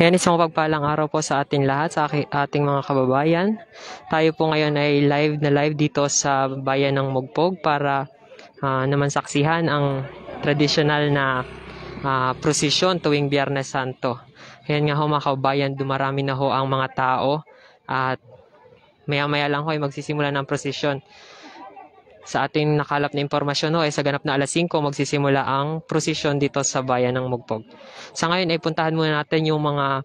Ayan, isang mapagpalang araw po sa ating lahat, sa ating mga kababayan. Tayo po ngayon ay live dito sa bayan ng Mugpog para naman saksihan ang tradisyonal na prosesyon tuwing Biyernes Santo. Ayan nga ho mga kababayan, dumarami na ho ang mga tao at maya-maya lang ho ay magsisimula ng prosesyon. Sa ating nakalap na impormasyon ho ay sa ganap na alas 5 magsisimula ang prosesyon dito sa bayan ng Mugpog. Sa ngayon ay puntahan muna natin yung mga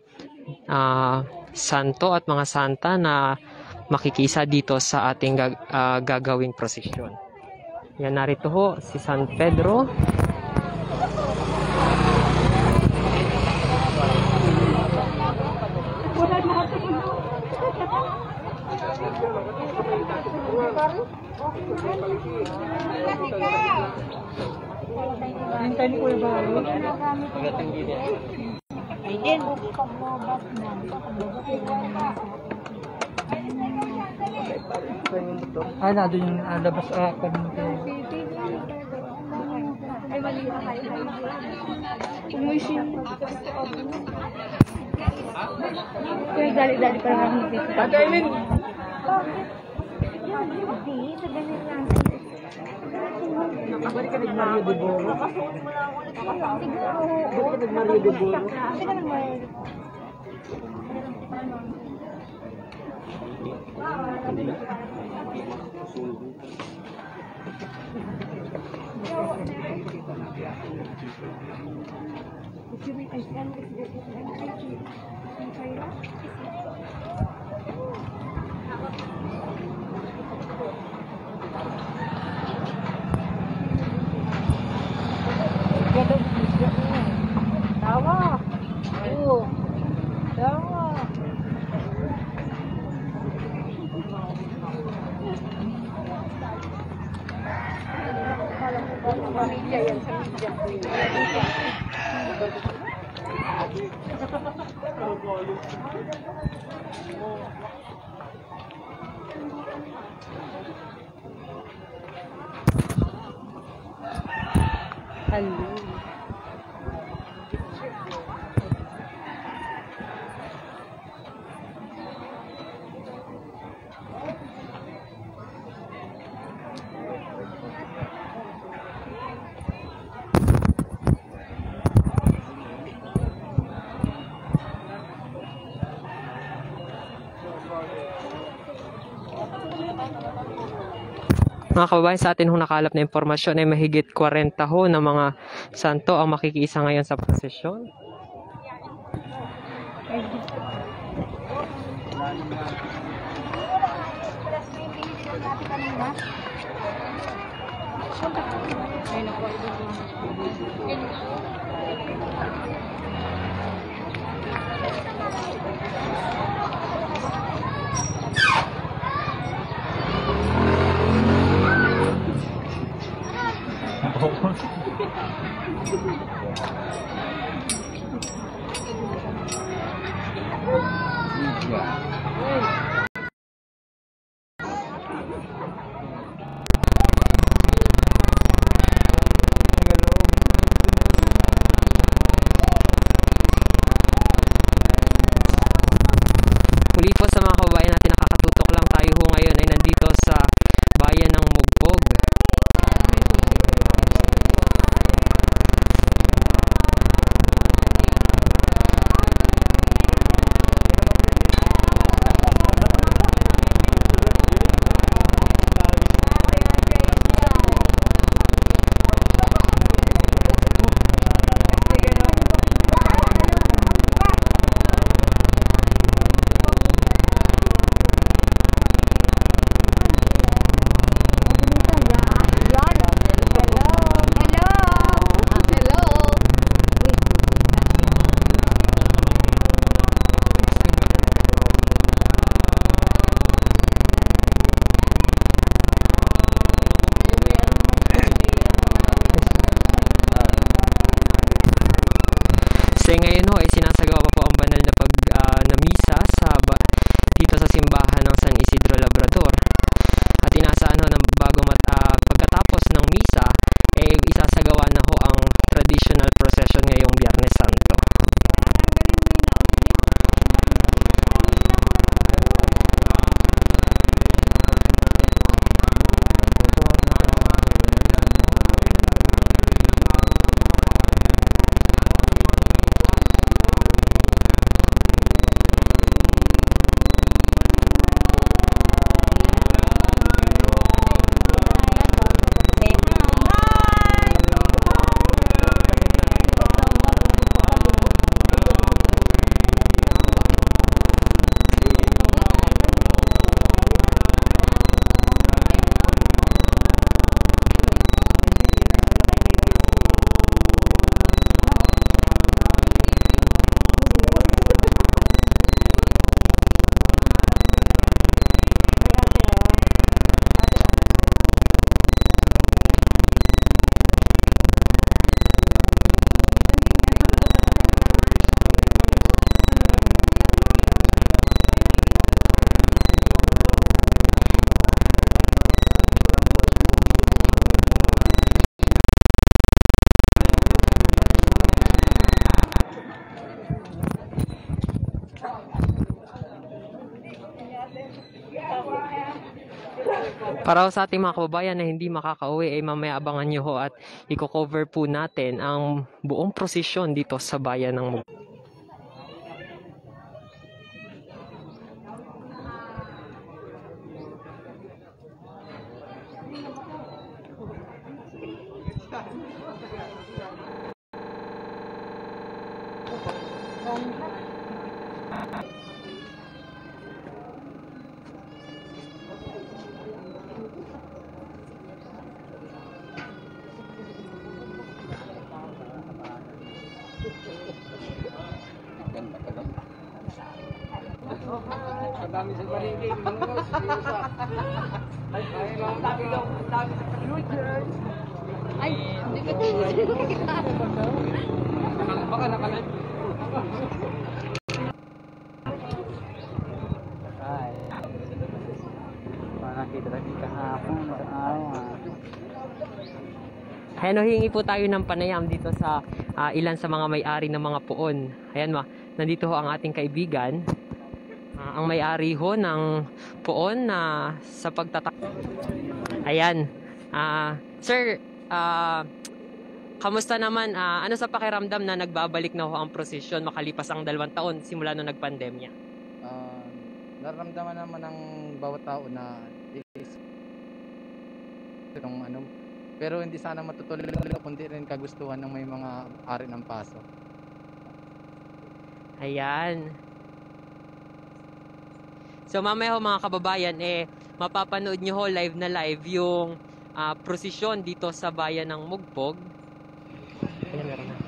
santo at mga santa na makikisa dito sa ating gagawing prosesyon. Yan, narito ho si San Pedro. Ay, nado yung labas ako. Ay, mali na kayo. Umisin. Kaya dali-dali pa lang dito. Pagkailin! Hindi, sa ganun lang. Balik ka nag-Mario de Boro. Siguro. Balik ka nag-Mario de Boro. Kasi ka nag-Mario. Tawa. Oo. Tawa. Pamilya yan sa media. Hello. Mga kababayan, sa atin hong nakalap na impormasyon ay mahigit 40 ho na mga santo ang makikiisa ngayon sa prosesyon. Muli po sa mga kababayan natin nakakatutok lang, tayo ho ngayon ay nandito sa bayan ng Mugpog. Para sa ating mga kababayan na hindi makakauwi ay mamaya abangan nyo ho at i-cover po natin ang buong prosesyon dito sa bayan ng Mugpog. Kadami sa palengke, mangos, isa. Ay, ang dami daw, ang dami sa palengke. Ay, hindi ko Baka nakalit. Ay. Parang kita lagi kahapon sa araw. Ayan, hingi po tayo ng panayam dito sa ilan sa mga may-ari ng mga puon. Ayan, nandito ho ang ating kaibigan. Ang may-ari ho ng puon na sa pagtatak. Ayan. Sir, kamusta naman? Ano sa pakiramdam na nagbabalik na ho ang prosesyon makalipas ang 2 taon simula nung nagpandemya? Nararamdaman naman ng bawat tao na itong pero hindi sana matutuloy kundi rin kagustuhan ng may mga ari ng paso. Ayan. So mamaya ho mga kababayan, mapapanood nyo ho live na live yung prosesyon dito sa bayan ng Mugpog. Ayan, meron na.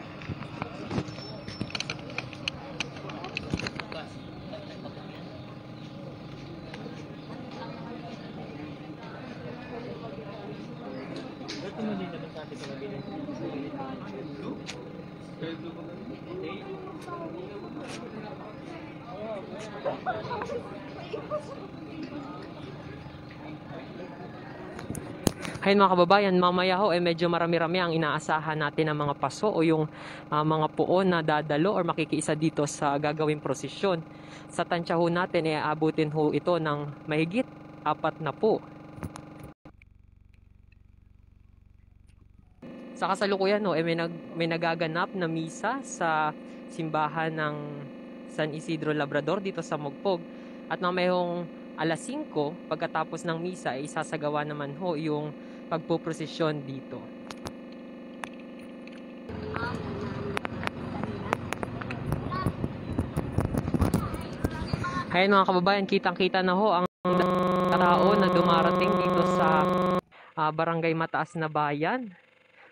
Ayun mga kababayan, mamaya ho medyo marami-rami ang inaasahan natin ng mga paso o yung mga puon na dadalo or makikiisa dito sa gagawing prosesyon. Sa tansya ho natin, aabutin ho ito ng mahigit 4 na po. Sa kasalukuyan ho, may nagaganap na misa sa simbahan ng San Isidro Labrador dito sa Mugpog. At mamaya hong alas 5, pagkatapos ng misa, isasagawa naman ho yung pagpuprosesyon dito. Ayan mga kababayan, kitang-kita na ho ang tao na dumarating dito sa Barangay Mataas na Bayan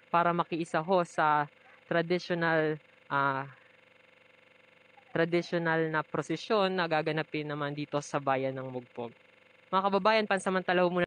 para makiisa ho sa traditional na prosesyon na gaganapin naman dito sa bayan ng Mugpog. Mga kababayan, pansamantala ho muna